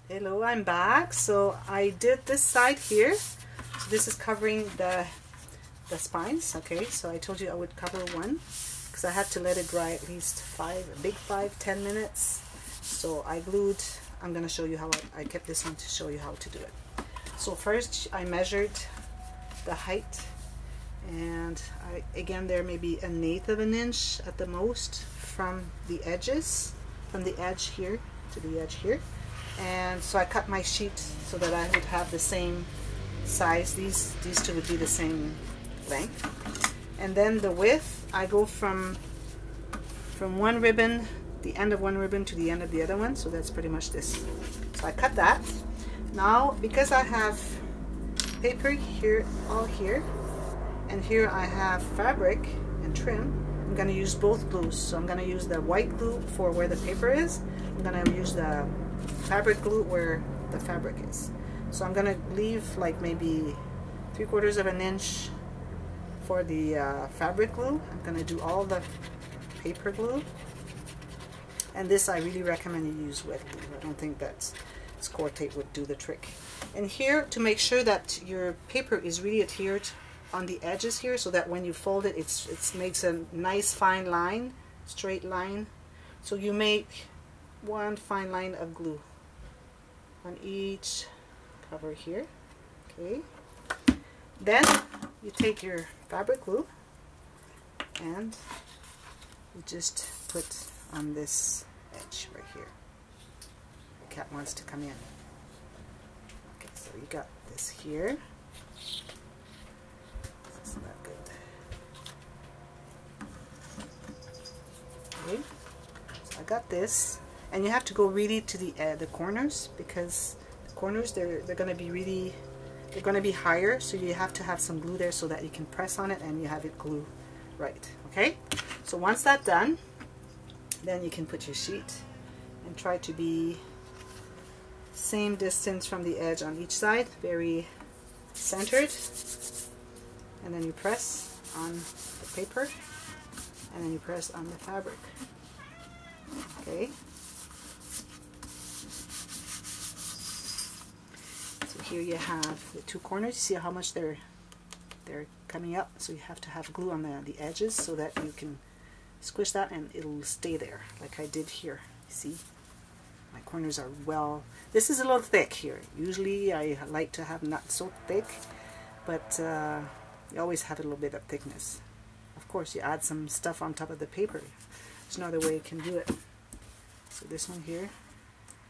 Hello, I'm back. So I did this side here. So this is covering the spines. Okay, so I told you I would cover one because I had to let it dry at least 10 minutes. So I glued. I'm gonna show you how I kept this one to show you how to do it. So first I measured the height, and again there may be 1/8 of an inch at the most from the edges, from the edge here to the edge here. And so I cut my sheet so that I would have the same size. These two would be the same length. And then the width, I go from one ribbon, the end of one ribbon to the end of the other one. So that's pretty much this. So I cut that. Now because I have paper here, all here, and here I have fabric and trim, I'm going to use both glues. So I'm going to use the white glue for where the paper is. I'm going to use the fabric glue where the fabric is. So I'm going to leave like maybe 3/4 of an inch for the fabric glue. I'm going to do all the paper glue, and this I really recommend you use wet glue. I don't think that score tape would do the trick. And here, to make sure that your paper is really adhered on the edges here, so that when you fold it, it makes a nice fine line, straight line. So you make one fine line of glue on each cover here. Okay, then you take your fabric glue and you just put on this edge right here. The cat wants to come in. Okay, so you got this here. This is not good. Okay, so I got this. And you have to go really to the corners, because the corners they're going to be higher, so you have to have some glue there so that you can press on it and you have it glue right. Okay, so once that's done, then you can put your sheet and try to be same distance from the edge on each side, very centered, and then you press on the paper and then you press on the fabric. Okay. Here you have the two corners. You see how much they're coming up, so you have to have glue on the edges so that you can squish that and it'll stay there like I did here. You see, my corners are well, this is a little thick here. Usually I like to have not so thick, but you always have a little bit of thickness. Of course you add some stuff on top of the paper. There's another way you can do it. So this one here,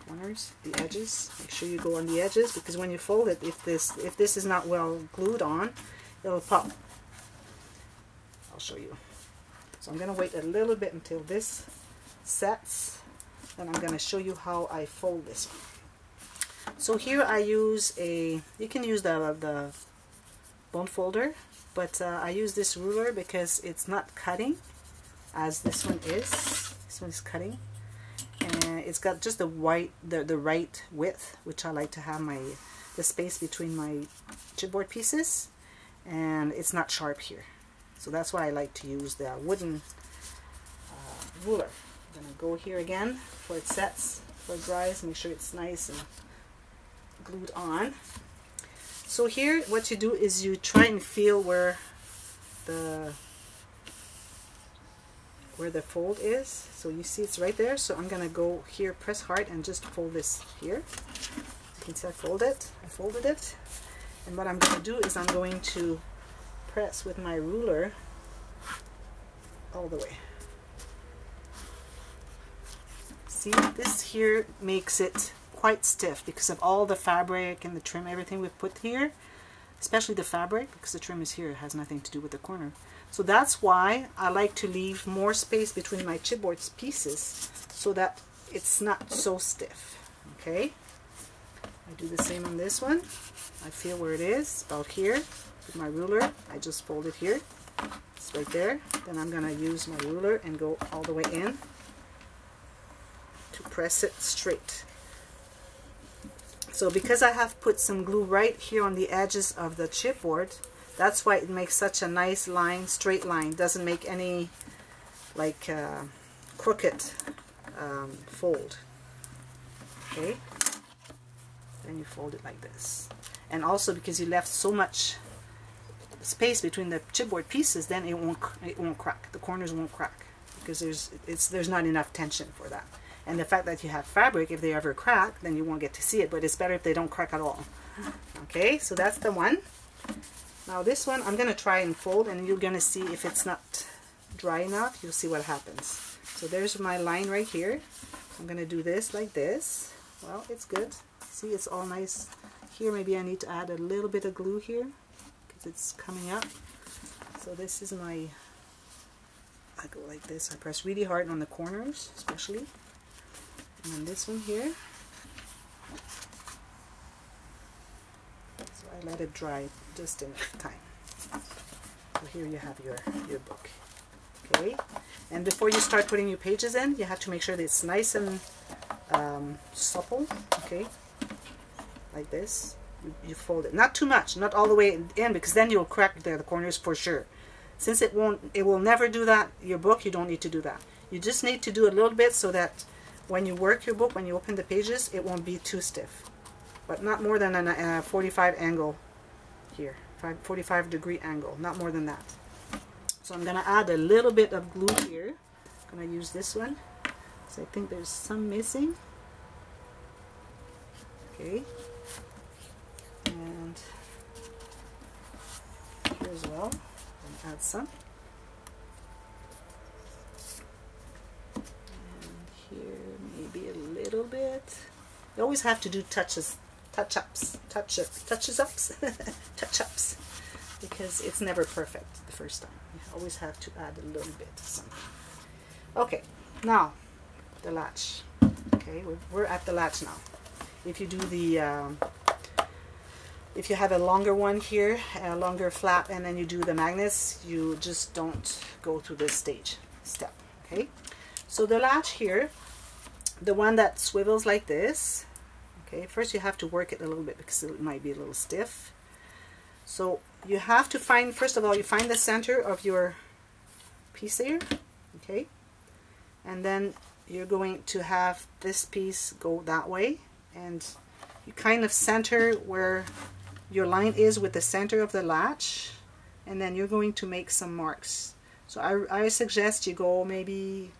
corners, the edges, make sure you go on the edges, because when you fold it, if this is not well glued on, it'll pop. I'll show you. So I'm going to wait a little bit until this sets, and I'm going to show you how I fold this one. So here I use you can use the bone folder, but I use this ruler because it's not cutting as this one is. This one is cutting. And it's got just the right width, which I like to have the space between my chipboard pieces, and it's not sharp here. So that's why I like to use the wooden ruler. I'm going to go here again before it sets, before it dries, make sure it's nice and glued on. So here what you do is you try and feel where the fold is. So you see it's right there, so I'm gonna go here, press hard, and just fold this here. You can see I folded it, and what I'm going to do is I'm going to press with my ruler all the way. See, this here makes it quite stiff because of all the fabric and the trim, everything we've put here, especially the fabric, because the trim is here, it has nothing to do with the corner. So that's why I like to leave more space between my chipboard pieces so that it's not so stiff. Okay, I do the same on this one. I feel where it is, about here. With my ruler, I just fold it here. It's right there. Then I'm going to use my ruler and go all the way in to press it straight. So because I have put some glue right here on the edges of the chipboard, that's why it makes such a nice line, straight line. Doesn't make any like crooked fold. Okay, then you fold it like this. And also because you left so much space between the chipboard pieces, then it won't crack. The corners won't crack because there's not enough tension for that. And the fact that you have fabric, if they ever crack, then you won't get to see it, but it's better if they don't crack at all. Okay, so that's the one. Now this one I'm gonna try and fold, and you're gonna see if it's not dry enough, you'll see what happens. So there's my line right here. I'm gonna do this like this. Well, it's good. See, it's all nice. Here maybe I need to add a little bit of glue here because it's coming up. So this is my, I go like this. I press really hard on the corners especially. And then this one here. So I let it dry just enough time. So here you have your book. Okay, and before you start putting your pages in, you have to make sure that it's nice and supple. Okay, like this. You fold it, not too much, not all the way in, because then you'll crack the corners for sure. Since it will never do that, your book, you don't need to do that. You just need to do a little bit so that when you work your book, when you open the pages, it won't be too stiff. But not more than a 45 angle here, 45-degree angle, not more than that. So I'm going to add a little bit of glue here. I'm going to use this one. So I think there's some missing. Okay. And here as well. I'm going to add some. And here maybe a little bit. You always have to do touch-ups, because it's never perfect the first time. You always have to add a little bit of something. Okay, now the latch. Okay, we're at the latch now. If you do the, if you have a longer one here, a longer flap, and then you do the magnets, you just don't go through this step. Okay, so the latch here, the one that swivels like this. Okay, first you have to work it a little bit because it might be a little stiff. So you have to find, first of all, you find the center of your piece here, okay? And then you're going to have this piece go that way, and you kind of center where your line is with the center of the latch, and then you're going to make some marks. So I suggest you go maybe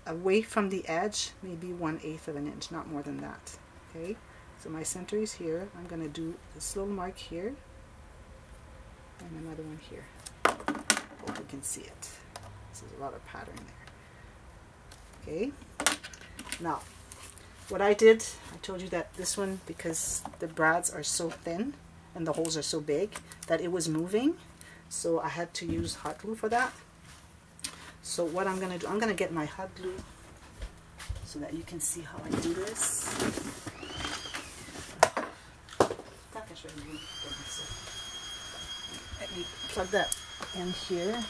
away from the edge, maybe 1/8 of an inch, not more than that. Okay, so my center is here. I'm going to do this little mark here and another one here. Hope you can see it. There's a lot of pattern there. Okay, now what I did, I told you that this one, because the brads are so thin and the holes are so big, that it was moving, so I had to use hot glue for that. So what I'm going to do, I'm going to get my hot glue so that you can see how I do this. Let me plug that in here.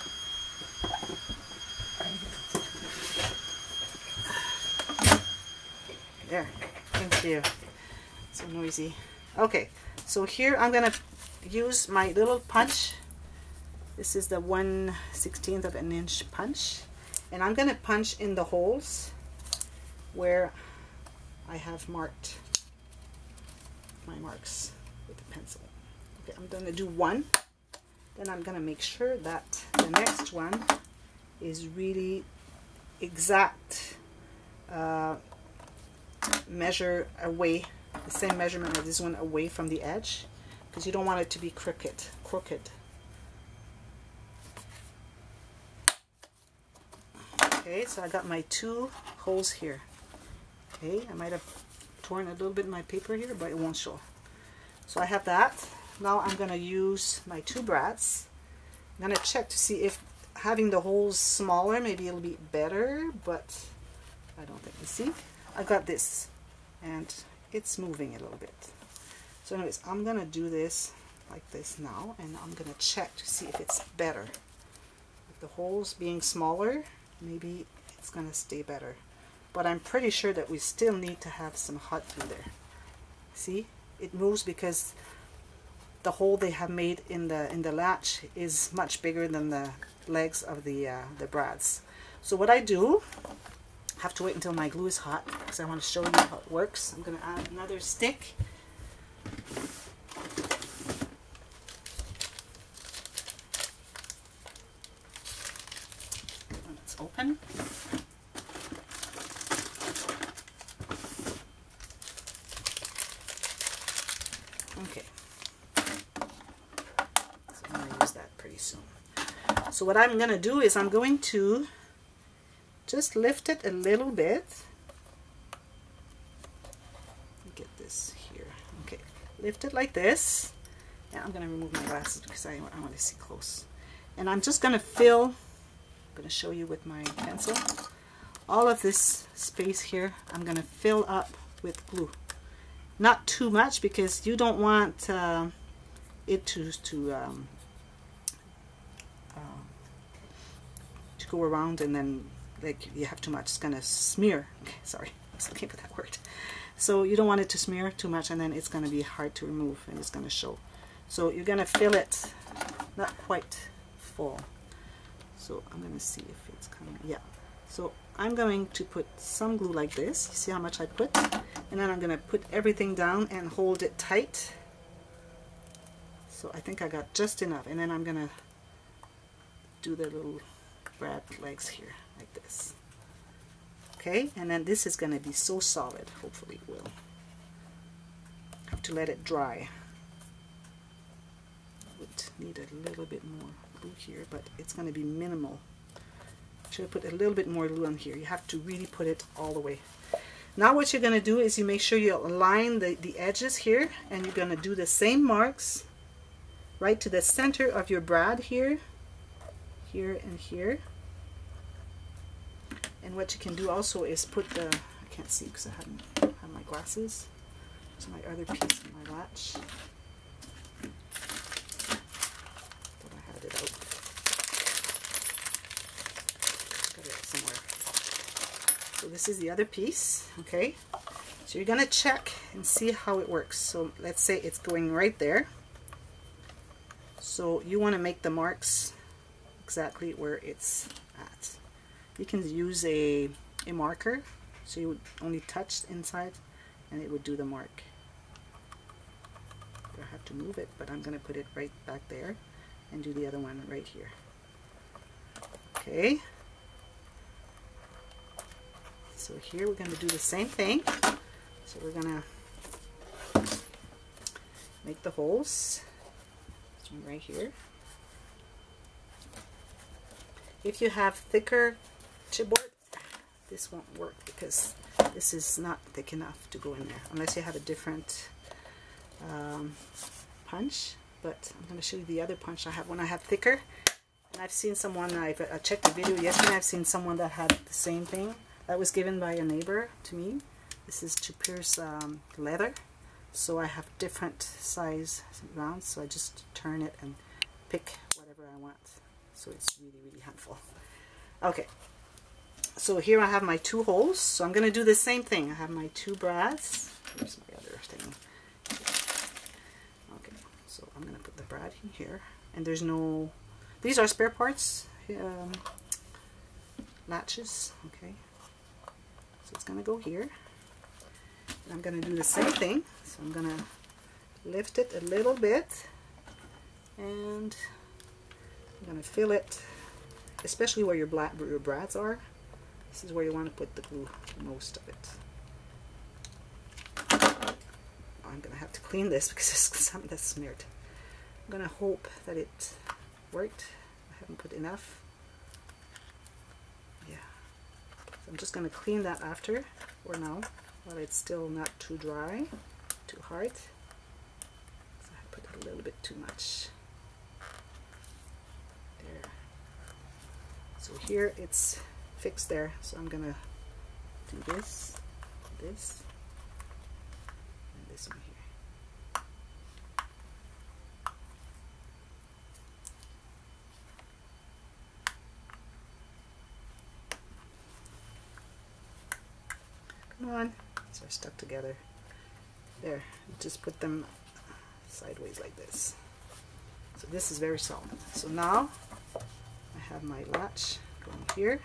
There, thank you. So noisy. Okay, so here I'm going to use my little punch. This is the 1/16 of an inch punch, and I'm going to punch in the holes where I have marked my marks with the pencil. Okay, I'm going to do one, then I'm going to make sure that the next one is really exact measure away, the same measurement as this one, away from the edge, because you don't want it to be crooked. Okay, so I got my 2 holes here. Okay, I might have torn a little bit in my paper here, but it won't show. So I have that. Now I'm going to use my 2 brads. I'm going to check to see if having the holes smaller, maybe it'll be better, but I don't think. You see, I got this, and it's moving a little bit. So anyways, I'm going to do this like this now, and I'm going to check to see if it's better. With the holes being smaller, maybe it's going to stay better. But I'm pretty sure that we still need to have some hot glue there. See, it moves because the hole they have made in the latch is much bigger than the legs of the brads. So what I do, have to wait until my glue is hot because I want to show you how it works. I'm going to add another stick. When it's open. Okay. So I'm going to use that pretty soon. So what I'm going to do is I'm going to just lift it a little bit. Get this here. Okay, lift it like this. And I'm going to remove my glasses because I want to see close. And I'm just going to fill, I'm going to show you with my pencil, all of this space here I'm going to fill up with glue. Not too much because you don't want it to go around and then like you have too much, it's gonna smear. Okay, sorry, I was looking for that word. So you don't want it to smear too much and then it's gonna be hard to remove and it's gonna show. So you're gonna fill it not quite full. So I'm gonna see if it's coming. Yeah. So I'm going to put some glue like this. You see how much I put? And then I'm gonna put everything down and hold it tight. So I think I got just enough. And then I'm gonna do the little brad legs here like this. Okay, and then this is going to be so solid, hopefully it will. Have to let it dry. Would need a little bit more glue here, but it's going to be minimal. Should have put a little bit more glue on here. You have to really put it all the way. Now what you're going to do is you make sure you align the edges here, and you're going to do the same marks right to the center of your brad here. Here and here. And what you can do also is put the, I can't see because I haven't have my glasses. There's my other piece of my latch. Thought I had it out. Got it somewhere. So this is the other piece, okay? So you're gonna check and see how it works. So let's say it's going right there. So you want to make the marks exactly where it's at. You can use a marker, so you would only touch inside and it would do the mark. I have to move it, but I'm going to put it right back there and do the other one right here. Okay, so here we're going to do the same thing. So we're going to make the holes. This one right here. If you have thicker chipboard, this won't work because this is not thick enough to go in there unless you have a different punch. But I'm going to show you the other punch I have when I have thicker. And I've seen someone, I checked the video yesterday, I've seen someone that had the same thing that was given by a neighbor to me. This is to pierce leather, so I have different size rounds, so I just turn it and pick whatever I want. So it's really, really helpful. Okay, so here I have my two holes. So I'm going to do the same thing. I have my two brads. Here's my other thing. Okay, so I'm going to put the brad in here. And there's no, these are spare parts, latches. Okay, so it's going to go here. And I'm going to do the same thing. So I'm going to lift it a little bit and I'm going to fill it, especially where your brads are. This is where you want to put the glue, most of it. I'm going to have to clean this because there's something that's smeared. I'm going to hope that it worked. I haven't put enough. Yeah. So I'm just going to clean that after, or now, while it's still not too dry, too hard. So I put a little bit too much. There. So here it's fixed there, so I'm gonna do this, and this one here. Come on, these are stuck together. There, just put them sideways like this. So this is very solid. So now I have my latch going here.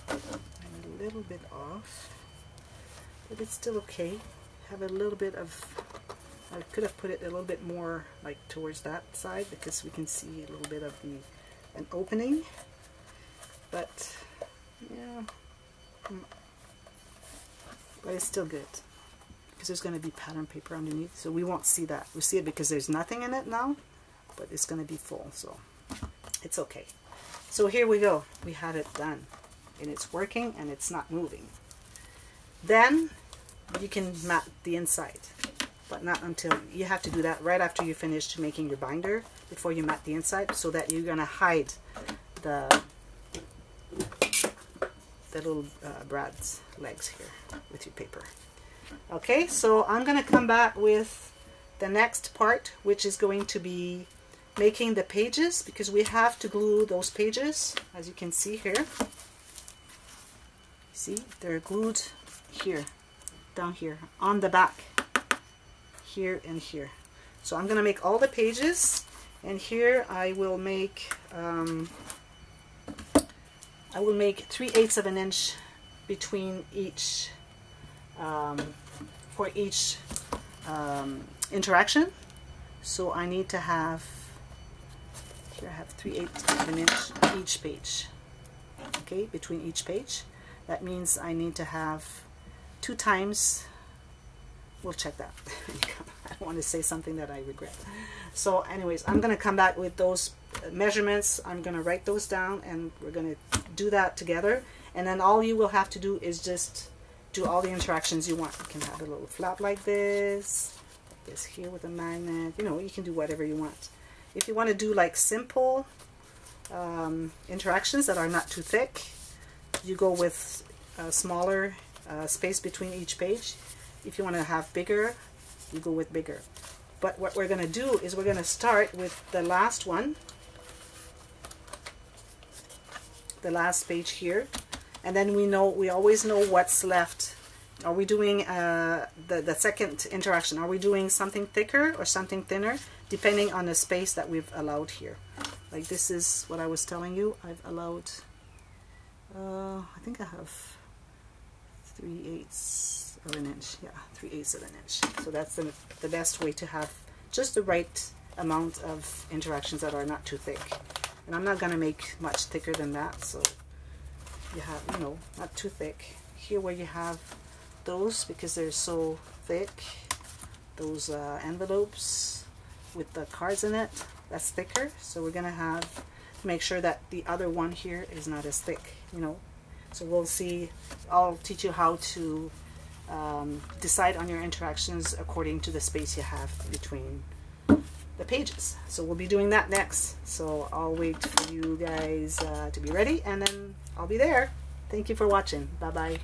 And little bit off, but it's still okay. Have a little bit of, I could have put it a little bit more like towards that side because we can see a little bit of an opening, but yeah, but it's still good because there's going to be pattern paper underneath, so we won't see that. We see it because there's nothing in it now, but it's going to be full, so it's okay. So here we go, we have it done and it's working and it's not moving. Then you can mat the inside, but not until, you have to do that right after you finish making your binder before you mat the inside, so that you're going to hide the little brad's legs here with your paper. Okay, so I'm going to come back with the next part, which is going to be making the pages, because we have to glue those pages, as you can see here. See, they're glued here, down here, on the back, here and here. So I'm going to make all the pages, and here I will make 3/8 of an inch between each for each interaction. So I need to have, here I have 3/8 of an inch each page. Okay, between each page. That means I need to have 2 times, we'll check that. I don't want to say something that I regret. So anyways, I'm going to come back with those measurements. I'm going to write those down and we're going to do that together. And then all you will have to do is just do all the interactions you want. You can have a little flap like this here with a magnet. You know, you can do whatever you want. If you want to do like simple interactions that are not too thick, you go with a smaller space between each page. If you want to have bigger, you go with bigger. But what we're going to do is we're going to start with the last one, the last page here, and then we always know what's left. Are we doing the second interaction? Are we doing something thicker or something thinner, depending on the space that we've allowed here? Like this is what I was telling you. I've allowed, I think I have 3/8 of an inch. Yeah, 3/8 of an inch. So that's the best way to have just the right amount of interactions that are not too thick. And I'm not going to make much thicker than that, so you have, you know, not too thick. Here where you have those, because they're so thick, those envelopes with the cards in it, that's thicker. So we're going to have to make sure that the other one here is not as thick, you know. So we'll see, I'll teach you how to decide on your interactions according to the space you have between the pages. So we'll be doing that next. So I'll wait for you guys to be ready, and then I'll be there. Thank you for watching. Bye bye.